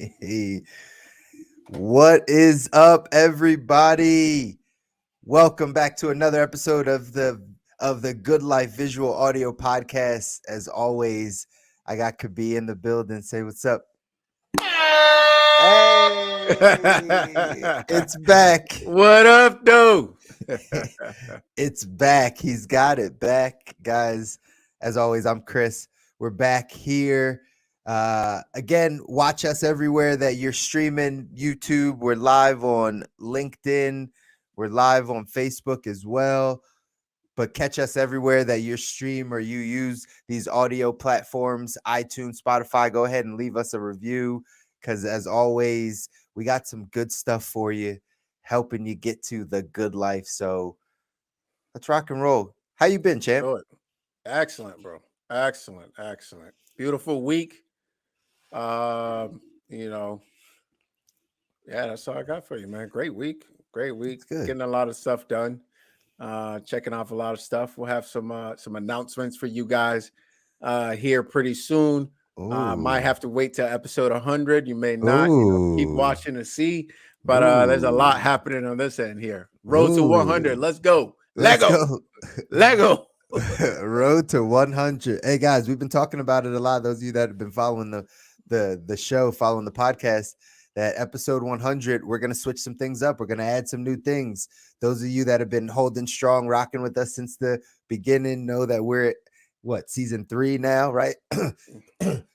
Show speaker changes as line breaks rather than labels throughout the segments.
Hey, what is up, everybody? Welcome back to another episode of the Good Life Visual Audio Podcast. As always, I got Kobi in the building. Say what's up. Hey, it's back.
What up, dude?
It's back. He's got it back, guys. As always, I'm Chris. We're back here. Again, watch us everywhere that you're streaming YouTube. We're live on LinkedIn. We're live on Facebook as well. But catch us everywhere that you stream or you use these audio platforms, iTunes, Spotify. Go ahead and leave us a review because, as always, we got some good stuff for you, helping you get to the good life. So let's rock and roll. How you been, champ?
Good. Excellent, bro. Excellent. Beautiful week. You know, yeah, that's all I got for you, man. Great week.
It's good.
Getting a lot of stuff done. Checking off a lot of stuff. We'll have some announcements for you guys here pretty soon. Might have to wait till episode 100. You may not. Keep watching to see. But there's a lot happening on this end here. Road to 100. Let's go. Lego.
Road to 100. Hey guys, we've been talking about it a lot. Those of you that have been following the show, following the podcast, that episode 100, we're gonna switch some things up. We're gonna add some new things. Those of you that have been holding strong, rocking with us since the beginning, know that we're at season 3 now, right?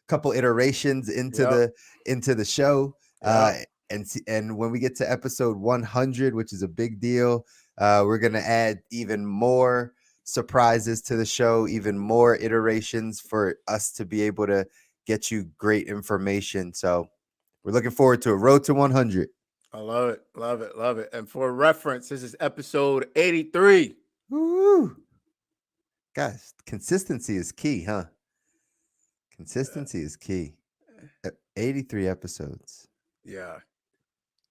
Couple iterations into the show. And when we get to episode 100, which is a big deal, we're gonna add even more surprises to the show, even more iterations for us to be able to get you great information. So we're looking forward to a road to 100.
I love it. And for reference, this is episode 83.
Woo! Guys, consistency is key, huh? Consistency is key. 83 episodes.
Yeah.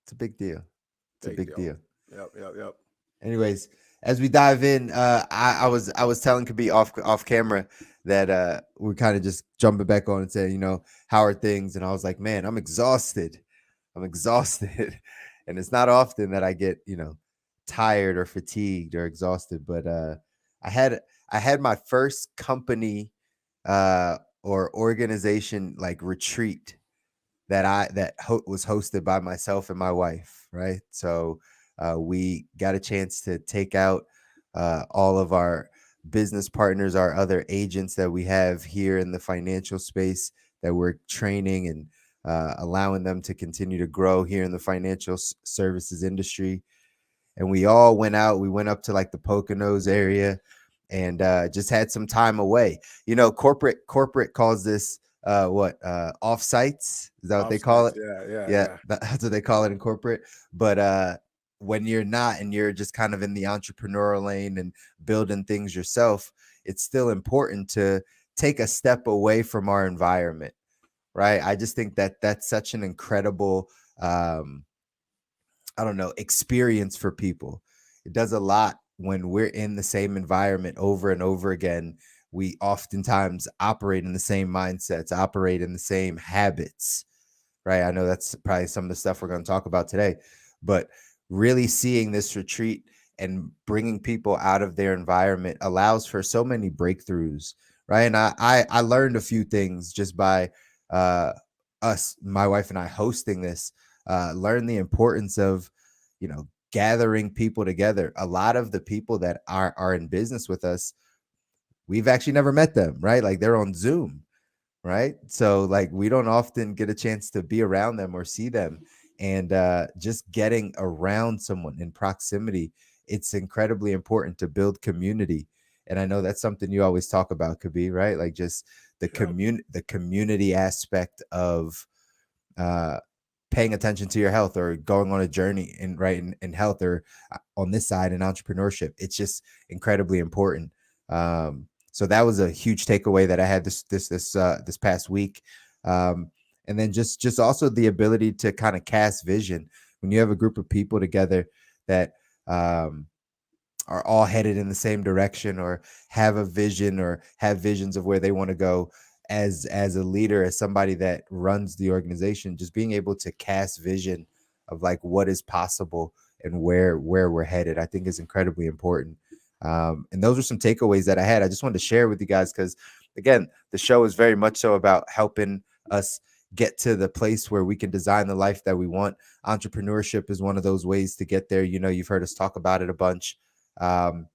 It's a big deal. It's a big deal.
Yep.
Anyways, as we dive in, I was telling Kobi off camera that we're kind of just jumping back on and saying, how are things? And I was like, man, I'm exhausted. And it's not often that I get, tired or fatigued or exhausted. But I had my first company or organization like retreat that was hosted by myself and my wife, right? So we got a chance to take out all of our business partners, our other agents that we have here in the financial space that we're training and allowing them to continue to grow here in the financial services industry. And we all went out. We went up to like the Poconos area and just had some time away. Corporate calls this offsites. Is that what they call it?
Yeah.
That's what they call it in corporate. But when you're not and you're just kind of in the entrepreneurial lane and building things yourself, it's still important to take a step away from our environment, right? I just think that that's such an incredible experience for people. It does a lot when we're in the same environment over and over again. We oftentimes operate in the same mindsets, operate in the same habits, right? I know that's probably some of the stuff we're going to talk about today, but really seeing this retreat and bringing people out of their environment allows for so many breakthroughs, right? And I learned a few things just by my wife and I hosting this, learn the importance of, gathering people together. A lot of the people that are in business with us, we've actually never met them, right? Like they're on Zoom, right? So like we don't often get a chance to be around them or see them. And just getting around someone in proximity, it's incredibly important to build community. And I know that's something you always talk about, Kobi, right? Like just the community aspect of paying attention to your health or going on a journey in health or on this side in entrepreneurship. It's just incredibly important. So that was a huge takeaway that I had this past week. And then just also the ability to kind of cast vision when you have a group of people together that are all headed in the same direction or have a vision or have visions of where they want to go. as a leader, as somebody that runs the organization, just being able to cast vision of like what is possible and where we're headed, I think is incredibly important. And those are some takeaways that I had. I just wanted to share with you guys because, again, the show is very much so about helping us get to the place where we can design the life that we want. Entrepreneurship is one of those ways to get there. You know, you've heard us talk about it a bunch. Um,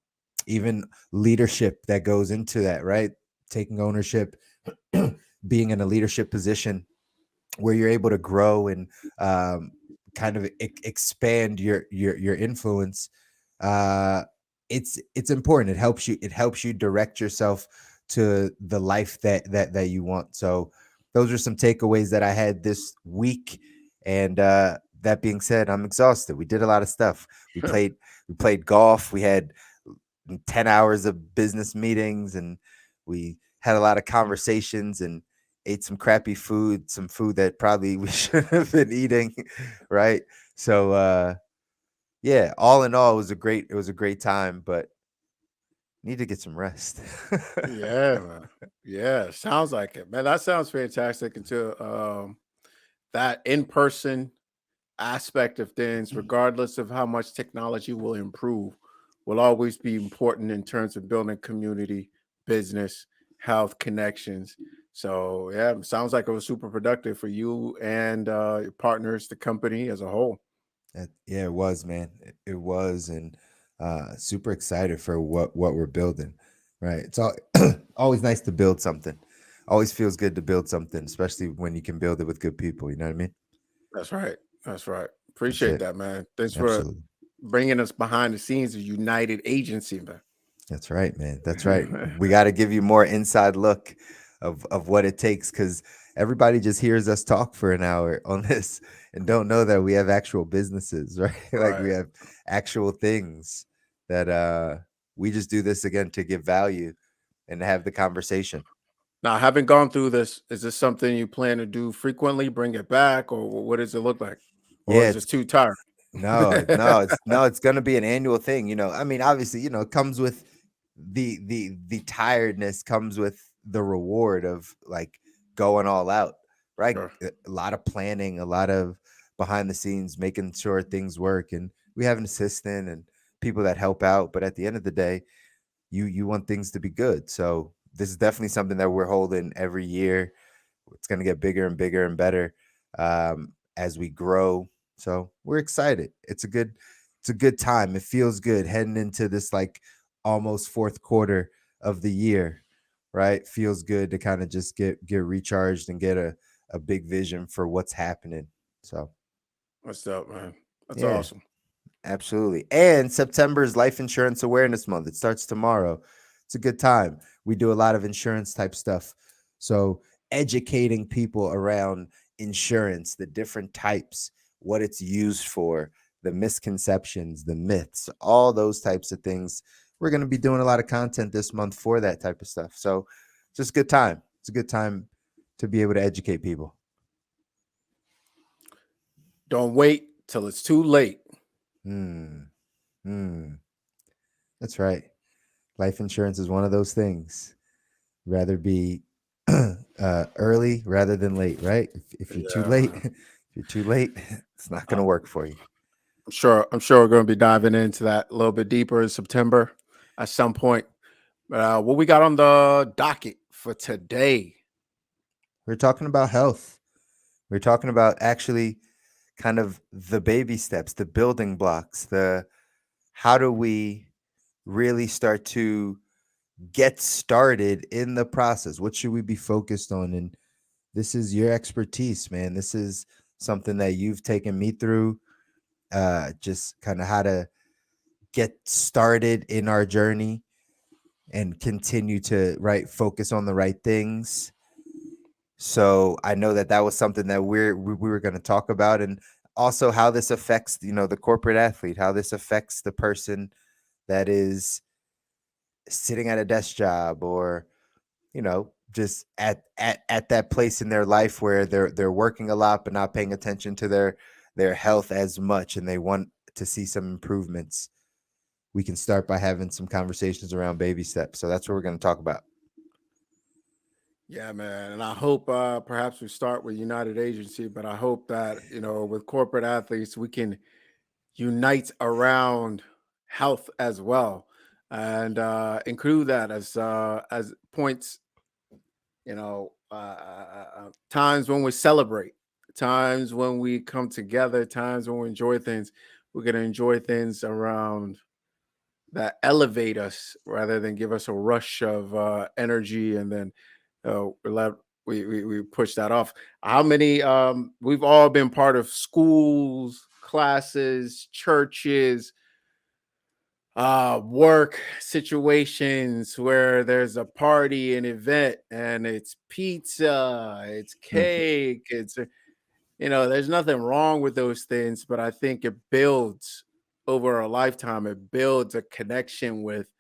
Even leadership that goes into that, right? Taking ownership, being in a leadership position where you're able to grow and kind of expand your influence. uh it's important. It helps you direct yourself to the life that you want. So those are some takeaways that I had this week. And that being said, I'm exhausted. We did a lot of stuff. We played golf. We had 10 hours of business meetings, and we had a lot of conversations and ate some crappy food, some food that probably we shouldn't have been eating, right? So yeah, all in all, it was a great time, but need to get some rest.
Yeah, man. Yeah, sounds like it, man. That sounds fantastic. Until that in person aspect of things, regardless of how much technology will improve, will always be important in terms of building community, business, health connections. So yeah, sounds like it was super productive for you and your partners, the company as a whole.
Yeah, it was, man. It was, and super excited for what we're building. Right. It's all always nice to build something. Always feels good to build something, especially when you can build it with good people. You know what I mean?
That's right. That's right.
That's
Appreciate
it.
that, man. Thanks for
Absolutely.
bringing us behind the scenes of United Agency,
That's right, man. That's right.
man.
We got to give you more inside look of what it takes, because everybody just hears us talk for an hour on this and don't know that we have actual businesses, right? Like we
Right.
have actual things that we just do this again to give value and have the conversation.
Now, having gone through this, is this something you plan to do frequently? Bring it back, or what does it look like? Or
Yeah,
is this
it's
too tired?
no, it's gonna be an annual thing. I mean, obviously, it comes with the tiredness, comes with the reward of like going all out, right?
Sure.
A lot of planning, a lot of behind the scenes, making sure things work, and we have an assistant and people that help out. But at the end of the day, you want things to be good. So this is definitely something that we're holding every year. It's going to get bigger and bigger and better as we grow. So we're excited. It's a good time. It feels good heading into this like almost fourth quarter of the year, right? Feels good to kind of just get recharged and get a big vision for what's happening. So
What's up, man? That's
yeah.
awesome.
Absolutely. And September is Life Insurance Awareness Month. It starts tomorrow. It's a good time. We do a lot of insurance type stuff. So, educating people around insurance, the different types, what it's used for, the misconceptions, the myths, all those types of things. We're going to be doing a lot of content this month for that type of stuff. So, just a good time. It's a good time to be able to educate people.
Don't wait till it's too late.
Hmm. Hmm. That's right. Life insurance is one of those things. Rather be early rather than late, right? If you're too
Yeah,
late,
man.
if you're too late, it's not going
Uh,
to work for you.
I'm sure. I'm sure we're going to be diving into that a little bit deeper in September at some point. What we got on the docket for today?
We're talking about health. We're talking about actually kind of the baby steps, the building blocks, the how do we really start to get started in the process? What should we be focused on? And this is your expertise, man. This is something that you've taken me through, just kind of how to get started in our journey and continue to focus on the right things. So I know that was something that we were going to talk about, and also how this affects the corporate athlete, how this affects the person that is sitting at a desk job, or just at that place in their life where they're working a lot but not paying attention to their health as much, and they want to see some improvements. We can start by having some conversations around baby steps. So that's what we're going to talk about.
Yeah, man. And I hope perhaps we start with United Agency, but I hope that, with corporate athletes, we can unite around health as well, and include that as points, times when we celebrate, times when we come together, times when we enjoy things. We're going to enjoy things around that elevate us rather than give us a rush of energy, and then we let we push that off. How many we've all been part of schools, classes, churches, work situations where there's a party, an event, and it's pizza, it's cake, there's nothing wrong with those things, but I think it builds over a lifetime. It builds a connection with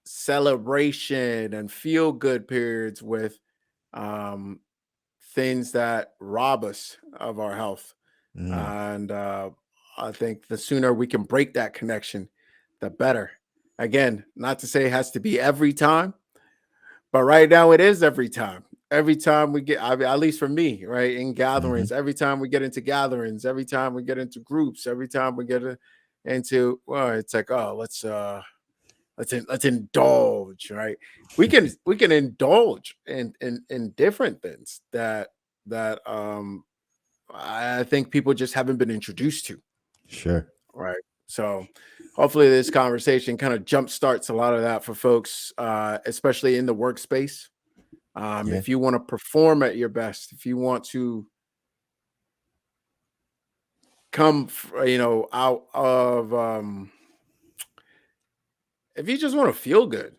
celebration and feel good periods with um, things that rob us of our health.
Mm,
And I think the sooner we can break that connection, the better. Again, not to say it has to be every time, but right now it is every time. Every time we get, I mean, at least for me, right, in
mhm.
gatherings, every time we get into gatherings, every time we get into groups, every time we get into, well, it's like, oh, let's indulge, right? We can indulge in different things that I think people just haven't been introduced to,
Sure.
right? So hopefully this conversation kind of jump starts a lot of that for folks, especially in the workspace.
Yeah.
If you want to perform at your best, if you want to come, out of, if you just want to feel good,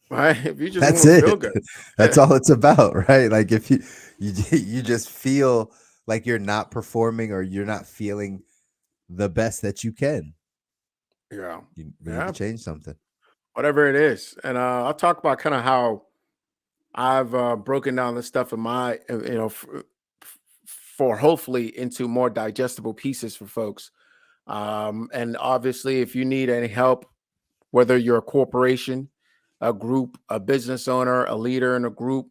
right? If you just
That's
want to feel
it.
good,
That's all it's about, right? Like if you just feel like you're not performing or you're not feeling the best that you can,
yeah,
we need to
yeah,
change something.
whatever it is. And I'll talk about kind of how I've broken down this stuff in my, for hopefully into more digestible pieces for folks. And obviously, if you need any help, whether you're a corporation, a group, a business owner, a leader in a group,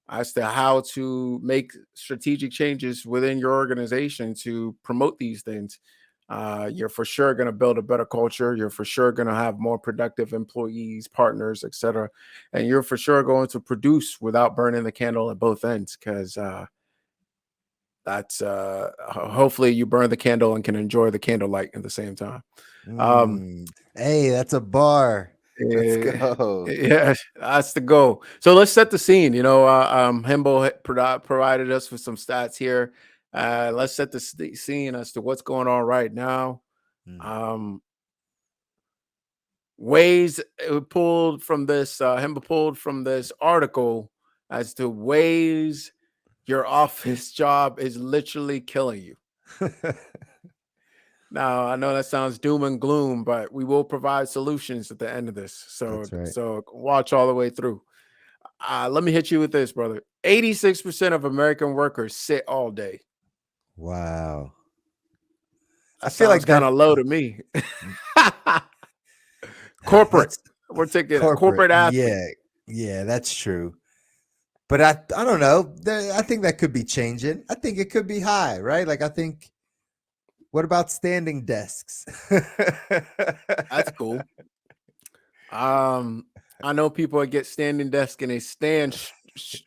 as to how to make strategic changes within your organization to promote these things, you're for sure going to build a better culture. You're for sure going to have more productive employees, partners, etc. And you're for sure going to produce without burning the candle at both ends, because that's hopefully you burn the candle and can enjoy the candlelight at the same time. Um,
Hey, that's a bar. Let's
Eh,
go.
yeah, that's the goal. So let's set the scene. Himbo provided us with some stats here. Let's set the scene as to what's going on right now.
Mm.
Um, ways pulled from this, Himbo pulled from this article as to ways your office job is literally killing you. Now, I know that sounds doom and gloom, but we will provide solutions at the end of this. So,
That's right.
so watch all the way through. Let me hit you with this, brother. 86% of American workers sit all day.
Wow. I
That
feel
sounds
like
kind
that
of low to me. Corporate.
that's
We're taking a
corporate.
corporate athlete.
Yeah. Yeah, that's true. But I don't know. I think that could be changing. I think it could be high, right? Like I think what about standing desks?
That's cool. Um, I know people that get standing desk and they stand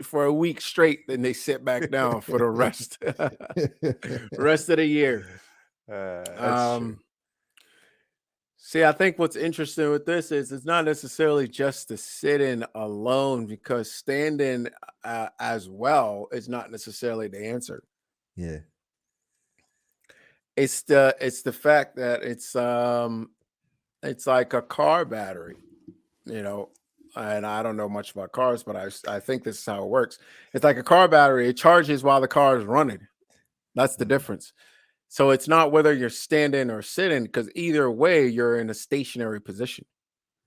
for a week straight, then they sit back down for the rest rest of the year.
That's true.
Um, See, I think what's interesting with this is it's not necessarily just the sitting alone, because standing as well is not necessarily the answer.
Yeah.
It's the fact that it's like a car battery, you know. And I don't know much about cars, but I think this is how it works. It's like a car battery. It charges while the car is running. That's the
Mm,
difference. So it's not whether you're standing or sitting, because either way you're in a stationary position.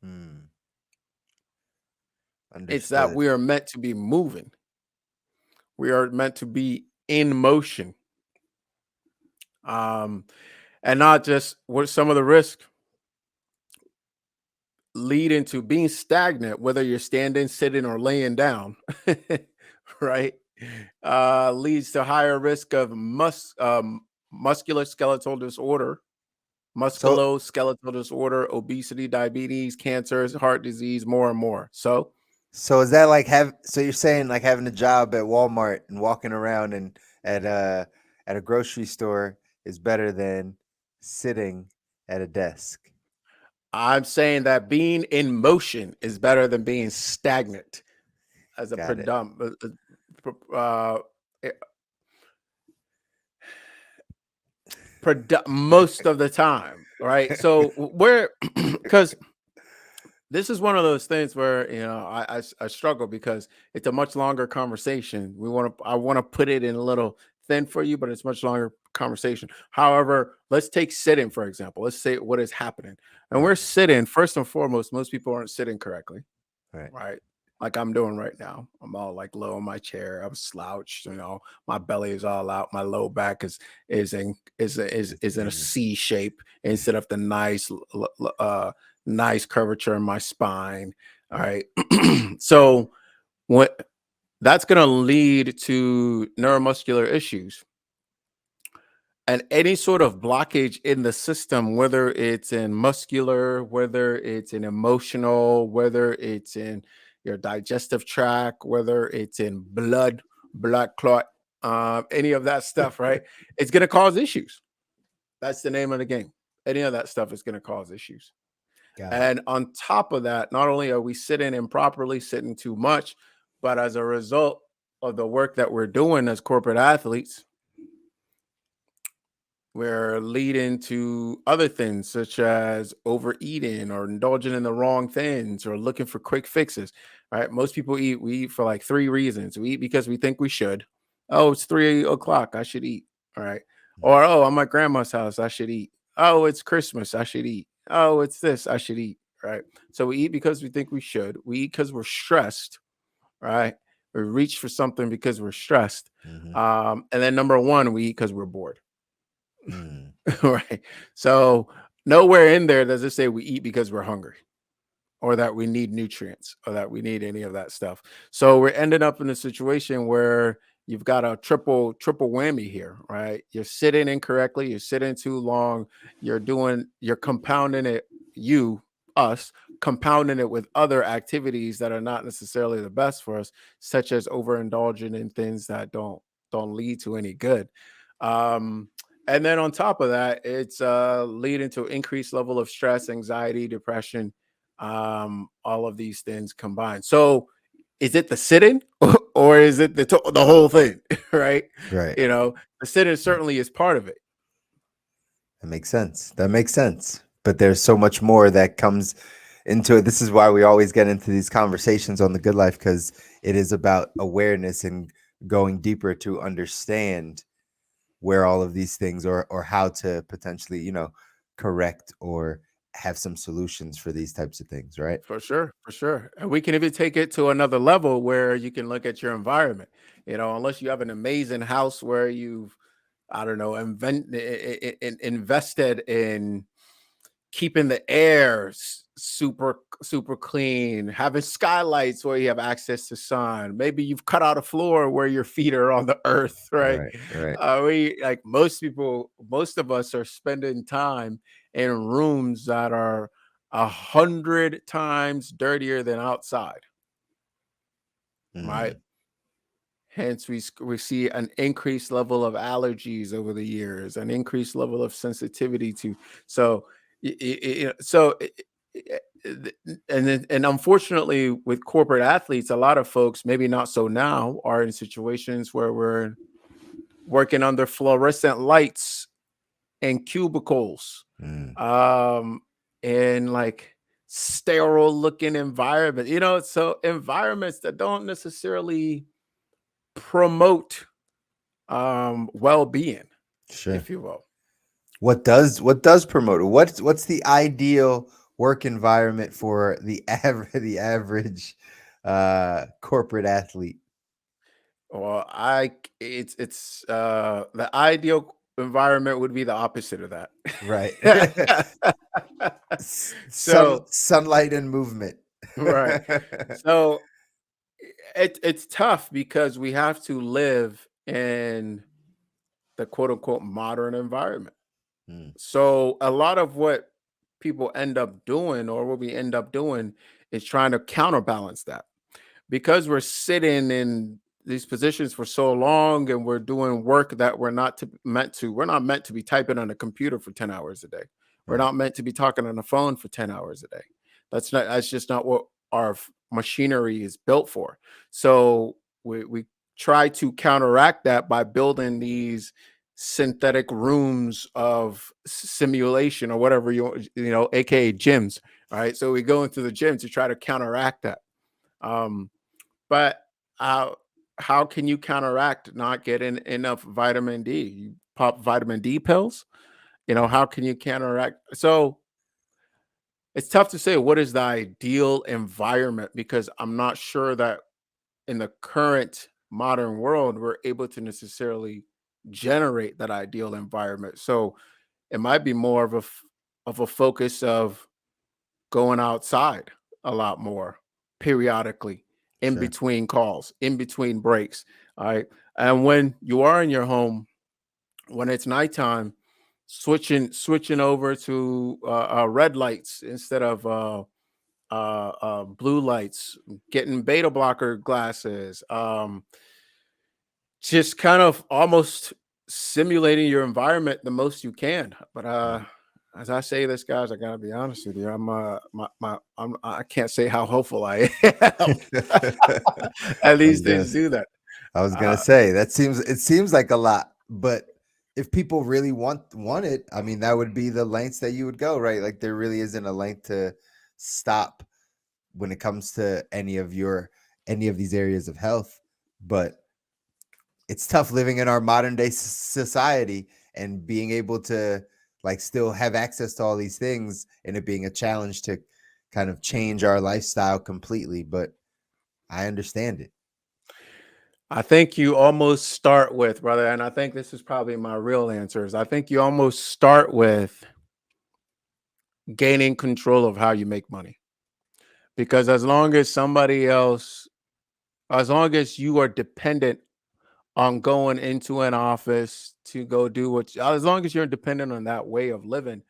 mm,
It's that
understood.
we are meant to be moving. We are meant to be in motion. Um, and not just what some of the risk. lead into being stagnant, whether you're standing, sitting, or laying down, right? Leads to higher risk of musculoskeletal disorder,
So
musculoskeletal disorder, obesity, diabetes, cancers, heart disease, more and more.
so is that like so you're saying like having a job at Walmart and walking around and at a grocery store is better than sitting at a desk.
I'm saying that being in motion is better than being stagnant as a
Got it.
uh, eh, most of the time, right? So where, because this is one of those things where I struggle because it's a much longer conversation. I want to put it in a little thin for you, but it's much longer conversation. However, let's take sitting for example. Let's say what is happening, and
Right.
we're sitting. First and foremost, most people aren't sitting correctly,
Right.
right? Like I'm doing right now. I'm all like low in my chair. I'm slouched. My belly is all out. My low back is in a
Mhm.
C shape instead of the nice curvature in my spine. All
Right.
right. So what that's going to lead to neuromuscular issues and any sort of blockage in the system, whether it's in muscular, whether it's in emotional, whether it's in your digestive tract, whether it's in blood clot, any of that stuff, right? It's going to cause issues. That's the name of the game. Any of that stuff is going to cause issues.
Got it.
And on top of that, not only are we sitting improperly, sitting too much, but as a result of the work that we're doing as corporate athletes, we're leading to other things such as overeating or indulging in the wrong things or looking for quick fixes. Right? Most people we eat for like three reasons. We eat because we think we should. Oh, it's 3 o'clock. I should eat. All right.
Mm.
Or oh, I'm at grandma's house. I should eat. Oh, it's Christmas. I should eat. Oh, it's this. I should eat. Right. So we eat because we think we should. We eat because we're stressed. Right. We reach for something because we're stressed.
Mhm.
And then number one, we eat because we're bored.
Mm.
Right. So nowhere in there does it say we eat because we're hungry or that we need nutrients or that we need any of that stuff. So we're ending up in a situation where you've got a triple whammy here, right? You're sitting incorrectly, you're sitting too long, you're compounding it, you, us, compounding it with other activities that are not necessarily the best for us, such as overindulging in things that don't lead to any good. Um, and then on top of that, it's leading to increased level of stress, anxiety, depression, all of these things combined. So is it the sitting or is it the whole thing? Right?
Right.
The sitting
Right.
certainly is part of it.
That makes sense. That makes sense. But there's so much more that comes into it. This is why we always get into these conversations on the good life, because it is about awareness and going deeper to understand where all of these things or how to potentially, correct or have some solutions for these types of things, right?
For sure, for sure. And we can even take it to another level where you can look at your environment. Unless you have an amazing house where you've, I don't know, invested in keeping the air super clean, having skylights where you have access to sun. Maybe you've cut out a floor where your feet are on the earth, right?
Right, right.
We like most of us are spending time in rooms that are 100 times dirtier than outside, right?
Mm,
Hence, we see an increased level of allergies over the years, an increased level of sensitivity to. So, so, and unfortunately, with corporate athletes, a lot of folks, maybe not so now, are in situations where we're working under fluorescent lights and cubicles,
mm,
um, and like sterile looking environment. So environments that don't necessarily promote well-being,
sure.
if you will.
What does promote it? What's the ideal work environment for the average corporate athlete?
Or it's the ideal environment would be the opposite of that.
Right.
So,
Sunlight and movement.
right. So it's tough because we have to live in the quote unquote modern environment.
Mm,
So a lot of what people end up doing, or what we end up doing, is trying to counterbalance that, because we're sitting in these positions for so long and we're doing work that we're not meant to be typing on a computer for 10 hours a day. We're
right.
not meant to be talking on the phone for 10 hours a day. That's just not what our machinery is built for. So we try to counteract that by building these synthetic rooms of simulation, or whatever aka gyms. All right, so we go into the gym to try to counteract that. Um but how can you counteract not getting enough vitamin D? You pop vitamin D pills? How can you counteract? So it's tough to say what is the ideal environment, because I'm not sure that in the current modern world we're able to necessarily generate that ideal environment. So it might be more of a focus of going outside a lot more periodically, in
Sure.
between calls, in between breaks. All right. And when you are in your home, when it's nighttime, switching over to red lights instead of blue lights, getting beta blocker glasses, just kind of almost simulating your environment the most you can. But
Right.
as I say this, guys, I gotta be honest with you. I can't say how hopeful I am. And
I
these
was gonna
things do that.
I was gonna
Uh,
say it seems like a lot, but if people really want it, I mean, that would be the lengths that you would go, right? Like there really isn't a length to stop when it comes to any of these areas of health. But it's tough living in our modern day society and being able to like still have access to all these things, and it being a challenge to kind of change our lifestyle completely. But I understand it.
I think you almost start with, brother, and I think this is probably my real answer, is I think you almost start with gaining control of how you make money. Because as long as you are dependent on going into an office to go do as long as you're dependent on that way of living,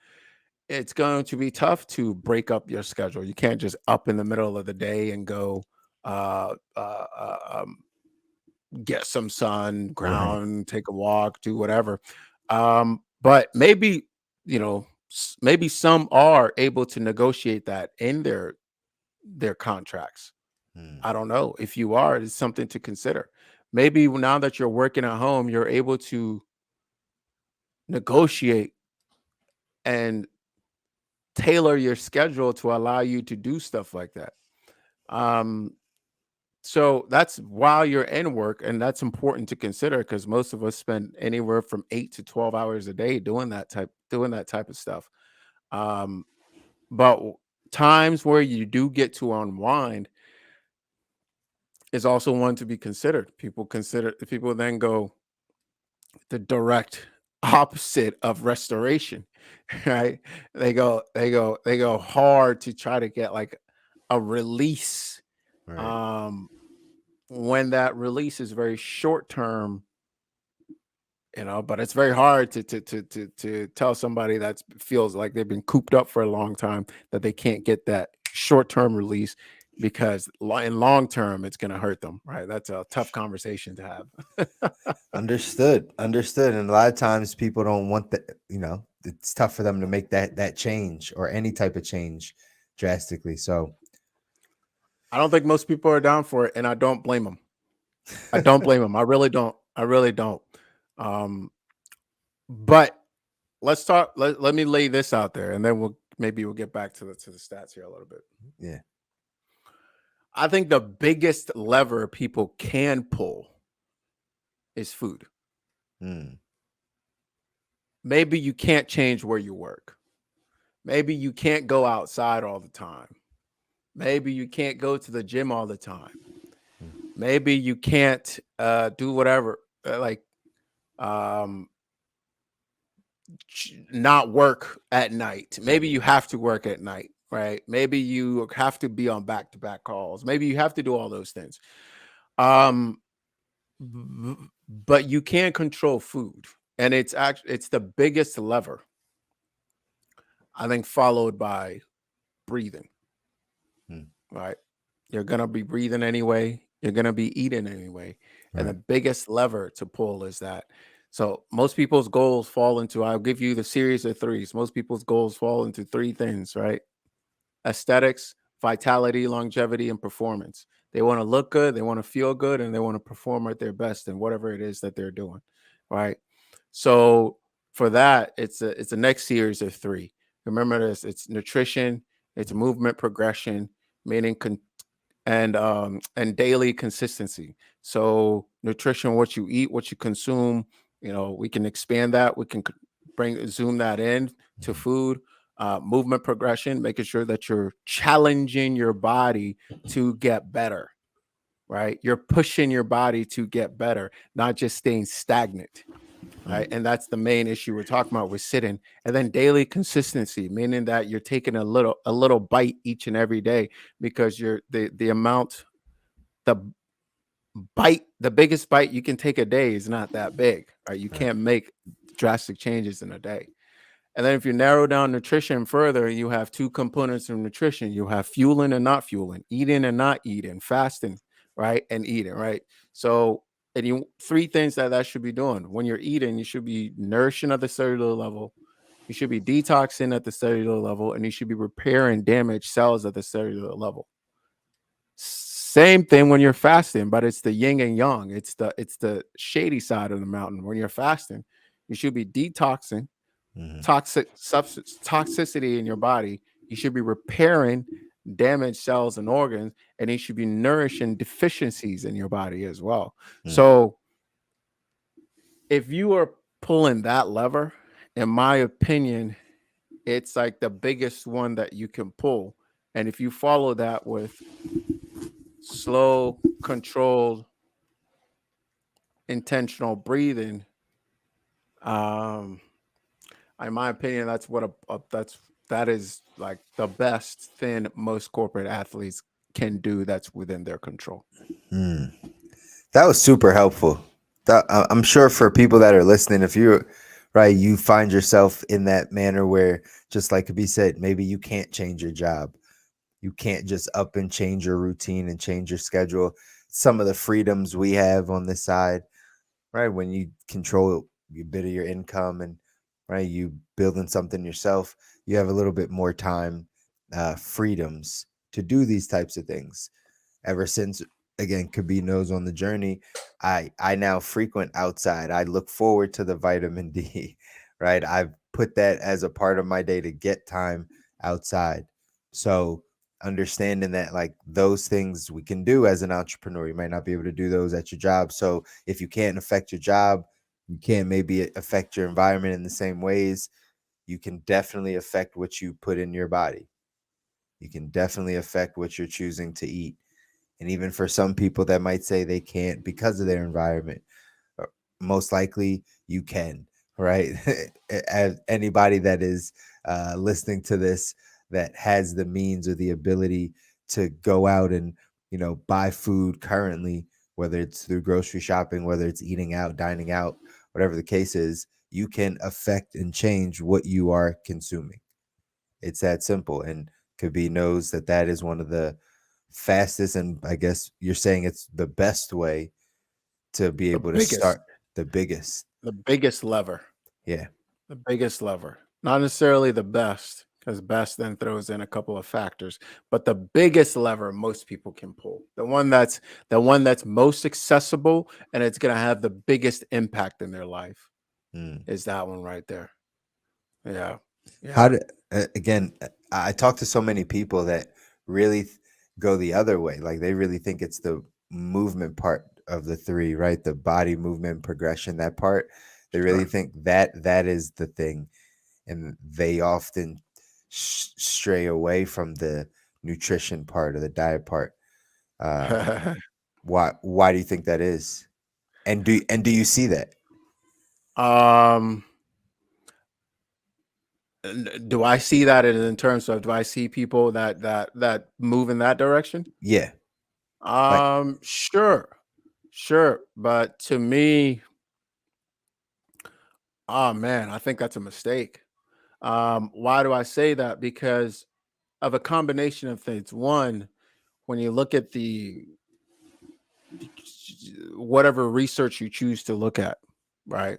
it's going to be tough to break up your schedule. You can't just up in the middle of the day and go uh, uh, uh, um, get some sun,
Right.
ground, take a walk, do whatever. But maybe, maybe some are able to negotiate that in their contracts.
Hmm.
I don't know. If you are, it's something to consider. Maybe now that you're working at home, you're able to negotiate and tailor your schedule to allow you to do stuff like that. Um, so that's while you're in work, and that's important to consider, because most of us spend anywhere from 8 to 12 hours a day doing that type of stuff. Um, but times where you do get to unwind is also one to be considered. People then go the direct opposite of restoration, right? They go hard to try to get like a release.
Right.
Um, when that release is very short term, but it's very hard to tell somebody that feels like they've been cooped up for a long time that they can't get that short term release, because in long term it's going to hurt them, right? That's a tough conversation to have.
Understood. And a lot of times people don't want that, it's tough for them to make that change or any type of change drastically. So
I don't think most people are down for it, and I don't blame them. I don't blame them. I really don't. I really don't. Um, but let's talk. Let me lay this out there, and then we'll get back to the stats here a little bit.
yeah.
I think the biggest lever people can pull is food.
Mm,
Maybe you can't change where you work. Maybe you can't go outside all the time. Maybe you can't go to the gym all the time.
mm,
Maybe you can't do whatever. Um, not work at night. Maybe you have to work at night, right? Maybe you have to be on back-to-back calls. Maybe you have to do all those things. Um, but you can't control food, and it's the biggest lever, I think, followed by breathing.
Mm.
Right? You're gonna be breathing anyway. You're gonna be eating anyway, and the
Right.
biggest lever to pull is that. So most people's goals fall into. I'll give you the series of threes. Most people's goals fall into three things, right? Aesthetics, vitality, longevity, and performance. They want to look good, they want to feel good, and they want to perform at their best in whatever it is that they're doing, right? So for that, it's a next series of three. Remember this: it's nutrition, it's movement progression, meaning and daily consistency. So nutrition, what you eat, what you consume. We can expand that. We can bring zoom that in to
Mhm.
food. Movement progression, making sure that you're challenging your body to get better, right? You're pushing your body to get better, not just staying stagnant, right?
Mm.
And that's the main issue we're talking about with sitting. And then daily consistency, meaning that you're taking a little bite each and every day, because you're the amount the the biggest bite you can take a day is not that big, right? You
Right.
can't make drastic changes in a day. And then if you narrow down nutrition further, you have two components of nutrition. You have fueling and not fueling, eating and not eating, fasting, right? And eating, right? So, and you three things that should be doing. When you're eating, you should be nourishing at the cellular level. You should be detoxing at the cellular level, and you should be repairing damaged cells at the cellular level. Same thing when you're fasting, but it's the yin and yang. It's the shady side of the mountain. When you're fasting, you should be detoxing
Mhm.
toxic substance toxicity in your body. You should be repairing damaged cells and organs, and you should be nourishing deficiencies in your body as well.
Mm.
So if you are pulling that lever, in my opinion, it's like the biggest one that you can pull. And if you follow that with slow, controlled, intentional breathing, um, in my opinion, that's what that is like the best thing most corporate athletes can do that's within their control.
Mm. That was super helpful. I'm sure for people that are listening, if you're right, you find yourself in that manner where, just like Kobi said, maybe you can't change your job. You can't just up and change your routine and change your schedule. Some of the freedoms we have on this side, right? When you control a bit of your income and right, you building something yourself, you have a little bit more time, freedoms to do these types of things. Ever since, again, Kabi knows on the journey, I now frequent outside. I look forward to the vitamin D, right? I've put that as a part of my day to get time outside. So understanding that like those things we can do as an entrepreneur, you might not be able to do those at your job. So if you can't affect your job, you can't maybe affect your environment in the same ways. You can definitely affect what you put in your body. You can definitely affect what you're choosing to eat. And even for some people that might say they can't because of their environment, most likely you can, right? As anybody that is listening to this that has the means or the ability to go out and buy food currently, whether it's through grocery shopping, whether it's eating out, dining out, whatever the case is, you can affect and change what you are consuming. It's that simple. And Kabi knows that that is one of the fastest, and I guess you're saying it's the best way to be
The
able to
biggest,
start. The biggest.
the biggest lever,
Yeah.
the biggest lever. Not necessarily the best, because best then throws in a couple of factors, but the biggest lever most people can pull. The one that's most accessible, and it's gonna have the biggest impact in their life,
Mm.
is that one right there. Yeah.
How
Yeah.
do again? I talk to so many people that really go the other way. Like they really think it's the movement part of the three, right? The body movement progression, that part. They really
Sure.
think that that is the thing, and they often stray away from the nutrition part or the diet part. Uh, why do you think that is? And do you see that?
um Do I see that in terms of, do I see people that move in that direction?
Yeah. Like,
Sure, sure. But to me, oh man, I think that's a mistake. Why do I say that? Because of a combination of things. One, when you look at the whatever research you choose to look at, right?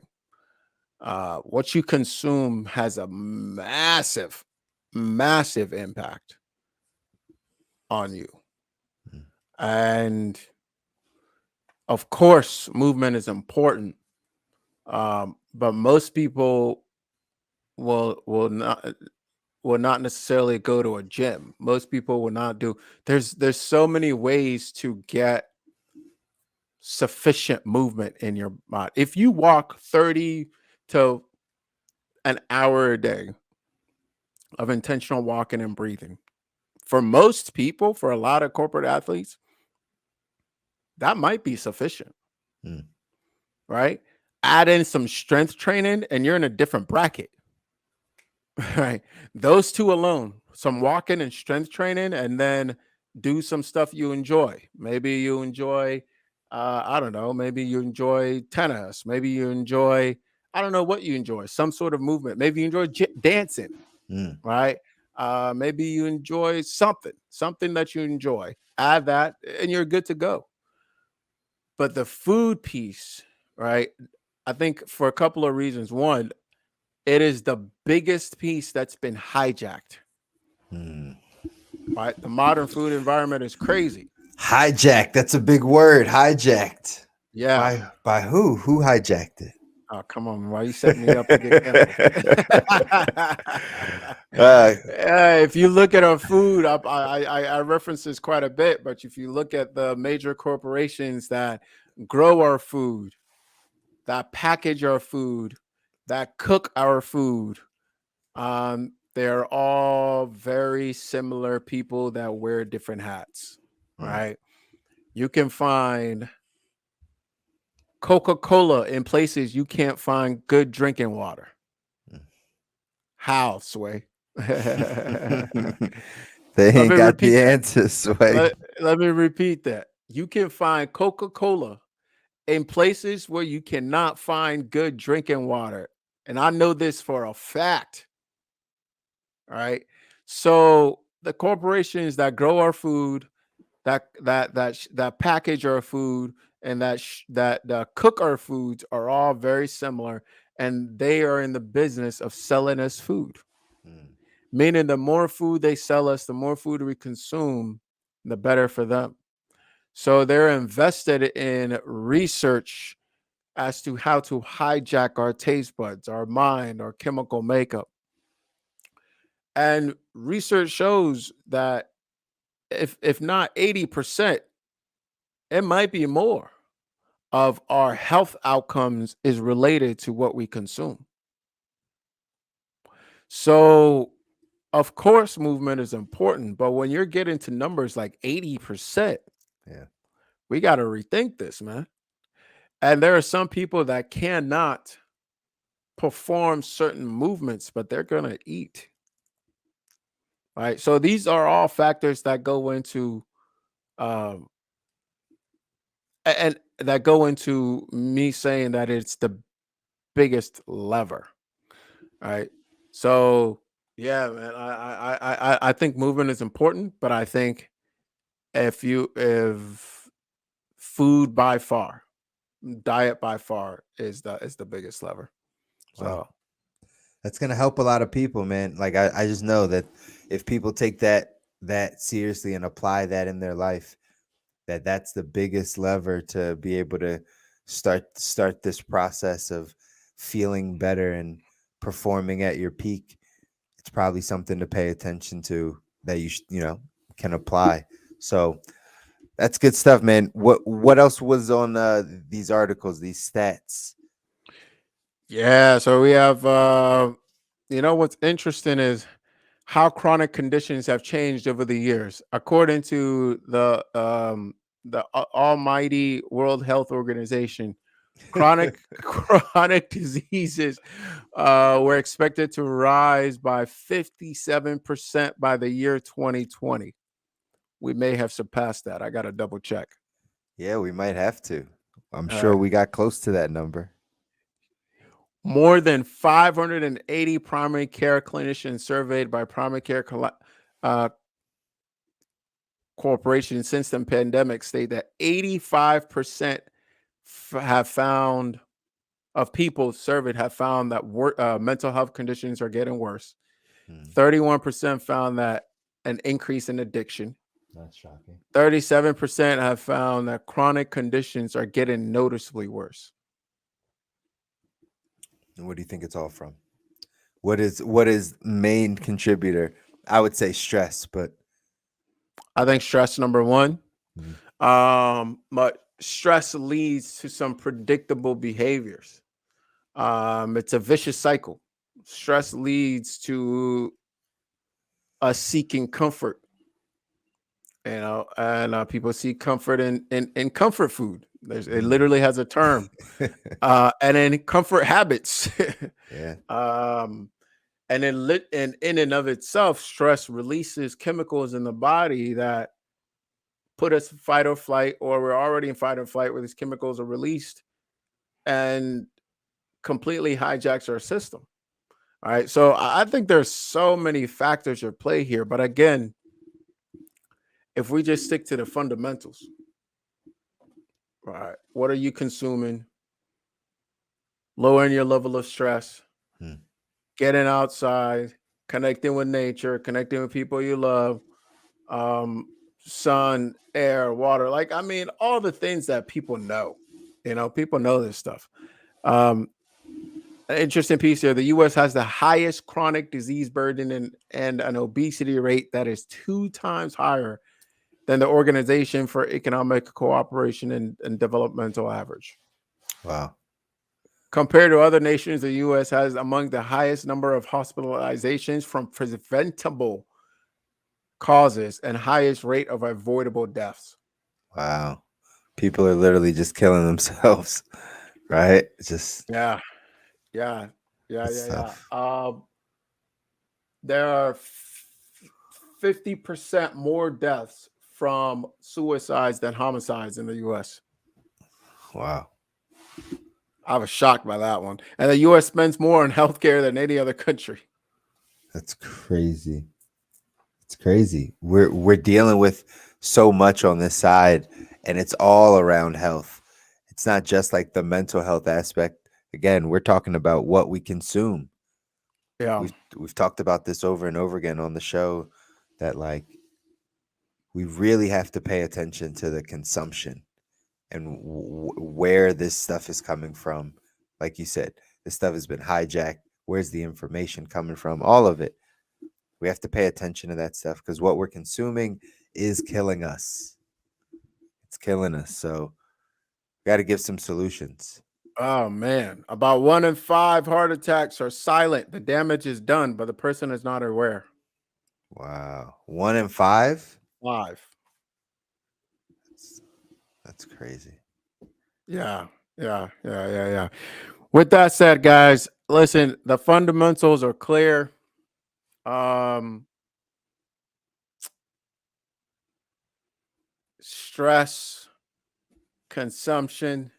What you consume has a massive, massive impact on you.
mm,
And of course, movement is important. But most people will not necessarily go to a gym. Most people will not do. There's so many ways to get sufficient movement in your body. If you walk 30 to an hour a day of intentional walking and breathing, for most people, for a lot of corporate athletes, that might be sufficient,
mm,
right? Add in some strength training and you're in a different bracket. Right. Those two alone, some walking and strength training, and then do some stuff you enjoy. Maybe you enjoy, I don't know, maybe you enjoy tennis. Maybe you enjoy, I don't know what you enjoy, some sort of movement. Maybe you enjoy dancing,
mm,
right? Maybe you enjoy something that you enjoy. Add that and you're good to go. But the food piece, right? I think for a couple of reasons. One, it is the biggest piece that's been hijacked.
mm.
Right? The modern food environment is crazy.
Hijacked. That's a big word. Hijacked.
Yeah.
By who? Who hijacked it?
Oh, come on. Why you setting me up to get canceled?
uh,
If you look at our food, I reference this quite a bit, but if you look at the major corporations that grow our food, that package our food, that cook our food, they're all very similar people that wear different hats,
mm,
right? You can find Coca-Cola in places you can't find good drinking water.
mm.
How, Sway? Let
They
me
ain't got
repeat
the
that.
answers, Sway.
Let me repeat that. You can find Coca-Cola in places where you cannot find good drinking water. And I know this for a fact. All right. So the corporations that grow our food, that package our food, and that cook our foods are all very similar, and they are in the business of selling us food.
Mm,
Meaning, the more food they sell us, the more food we consume, the better for them. So they're invested in research as to how to hijack our taste buds, our mind, our chemical makeup. And research shows that if not 80%, it might be more of our health outcomes is related to what we consume. So, of course, movement is important, but when you're getting to numbers like 80%,
yeah.
we got to rethink this, man. And there are some people that cannot perform certain movements, but they're going to eat. Right. So these are all factors that go into um and that go into me saying that it's the biggest lever. Right. So yeah, man, I think movement is important, but I think if food by far, diet by far is the biggest lever.
Wow.
So
That's gonna help a lot of people, man. Like I just know that if people take that seriously and apply that in their life, that's the biggest lever to be able to start this process of feeling better and performing at your peak. It's probably something to pay attention to that can apply. So that's good stuff, man. What else was on these articles, these stats?
yeah, so we have what's interesting is how chronic conditions have changed over the years. According to the Almighty World Health Organization, chronic diseases were expected to rise by 57% by the year 2020. We may have surpassed that. I got to double check.
Yeah, we might have to. I'm
All
sure
right.
we got close to that number.
More than 580 primary care clinicians surveyed by primary care uh, corporations since the pandemic state that 85% have found of people surveyed have found that mental health conditions are getting worse.
Hmm,
31% found that an increase in addiction.
that's shocking.
37% have found that chronic conditions are getting noticeably worse.
And what do you think it's all from? What is main contributor? I would say stress, but
I think stress number one.
mm,
But stress leads to some predictable behaviors. It's a vicious cycle. Stress leads to us seeking comfort, and people seek comfort in comfort food. It
mm.
literally has a term, and then comfort habits.
Yeah.
um, and then and in and of itself, stress releases chemicals in the body that put us fight or flight, or we're already in fight or flight where these chemicals are released and completely hijacks our system. All right. So I think there's so many factors at play here. But again, if we just stick to the fundamentals, all right, what are you consuming? Lowering your level of stress,
Hmm.
getting outside, connecting with nature, connecting with people you love, um, sun, air, water. Like, I mean, all the things that people know. People know this stuff. Um, an interesting piece here. The US has the highest chronic disease burden and an obesity rate that is 2 times higher than the Organization for Economic Cooperation and Developmental average.
Wow.
Compared to other nations, the US has among the highest number of hospitalizations from preventable causes and highest rate of avoidable deaths.
Wow. People are literally just killing themselves, right? Just
Yeah, yeah, yeah,
it's
yeah, yeah.
tough.
There are 50% more deaths from suicides than homicides in the US.
Wow.
I was shocked by that one. And the US spends more on healthcare than any other country.
That's crazy. It's crazy. We're dealing with so much on this side, and it's all around health. It's not just like the mental health aspect. Again, we're talking about what we consume.
Yeah.
We've talked about this over and over again on the show that like we really have to pay attention to the consumption and where this stuff is coming from. Like you said, this stuff has been hijacked. Where's the information coming from? All of it. We have to pay attention to that stuff because what we're consuming is killing us. It's killing us. So got to give some solutions.
Oh man. About 1 in 5 heart attacks are silent. The damage is done, but the person is not aware.
Wow. 1 in 5?
5.
That's, that's crazy.
Yeah. Yeah. Yeah. Yeah. Yeah. With that said, guys, listen, the fundamentals are clear. Um, stress, consumption.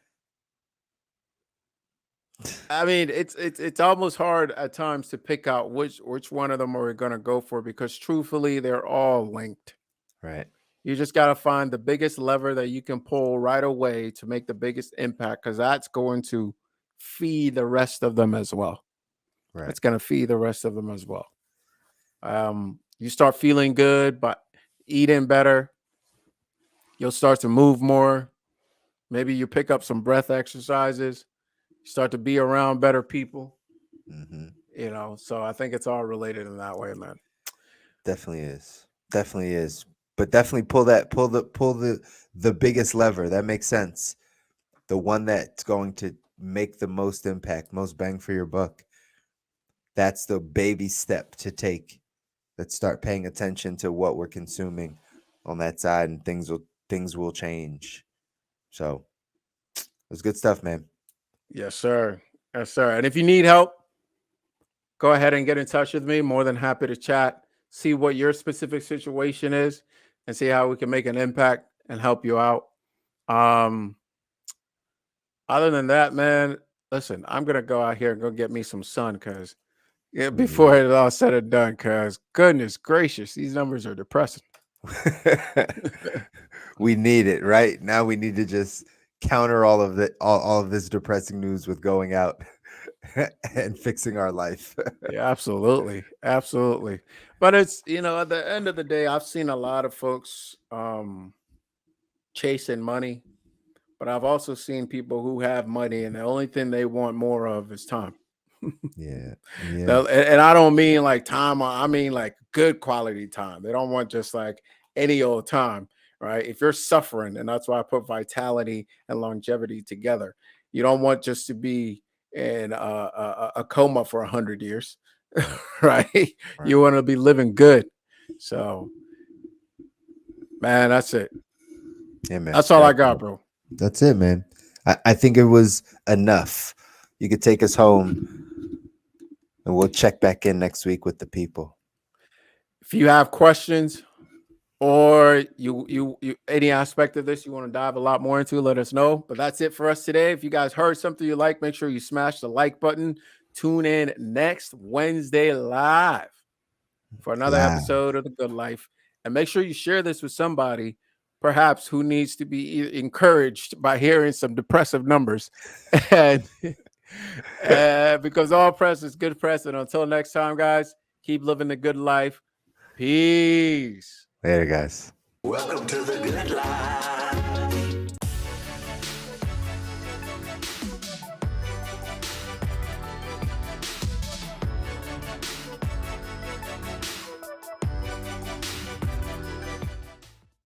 I mean, it's almost hard at times to pick out which one of them are we gonna go for because truthfully, they're all linked.
Right.
You just gotta find the biggest lever that you can pull right away to make the biggest impact because that's going to feed the rest of them as well.
Right.
It's gonna feed the rest of them as well. You start feeling good, but eating better, you'll start to move more. Maybe you pick up some breath exercises, start to be around better people,
Hmm.
So I think it's all related in that way, man.
Definitely is. Definitely is. But definitely pull the biggest lever. That makes sense. The one that's going to make the most impact, most bang for your buck. That's the baby step to take. Let's start paying attention to what we're consuming on that side, and things will change. So it's good stuff, man.
Yes, sir. Yes, sir. And if you need help, go ahead and get in touch with me. More than happy to chat, see what your specific situation is, and see how we can make an impact and help you out. Um, Other than that, man, listen, I'm gonna go out here and go get me some sun because
Mhm.
before it's all said and done, because goodness gracious, these numbers are depressing.
We need it right now. We need to just counter all of this depressing news with going out and fixing our life.
Yeah, absolutely. Absolutely. But it's, at the end of the day, I've seen a lot of folks chasing money, but I've also seen people who have money and the only thing they want more of is time.
Yeah, yeah,
And I don't mean like time, I mean like good quality time. They don't want just like any old time, right? If you're suffering, and that's why I put vitality and longevity together, you don't want just to be in a coma for 100 years,
right,
right? You
right.
want to be living good. So, man, that's it.
Yeah, man.
That's all I got, bro.
That's it, man. I think it was enough. You could take us home, and we'll check back in next week with the people.
If you have questions, or you any aspect of this you want to dive a lot more into, let us know. But that's it for us today. If you guys heard something you like, make sure you smash the like button. Tune in next Wednesday live for another
Live.
episode of The Good Life. And make sure you share this with somebody perhaps who needs to be encouraged by hearing some depressive numbers. And because all press is good press. And until next time, guys, keep living the good life. Peace.
Later, guys.
Welcome to the good life.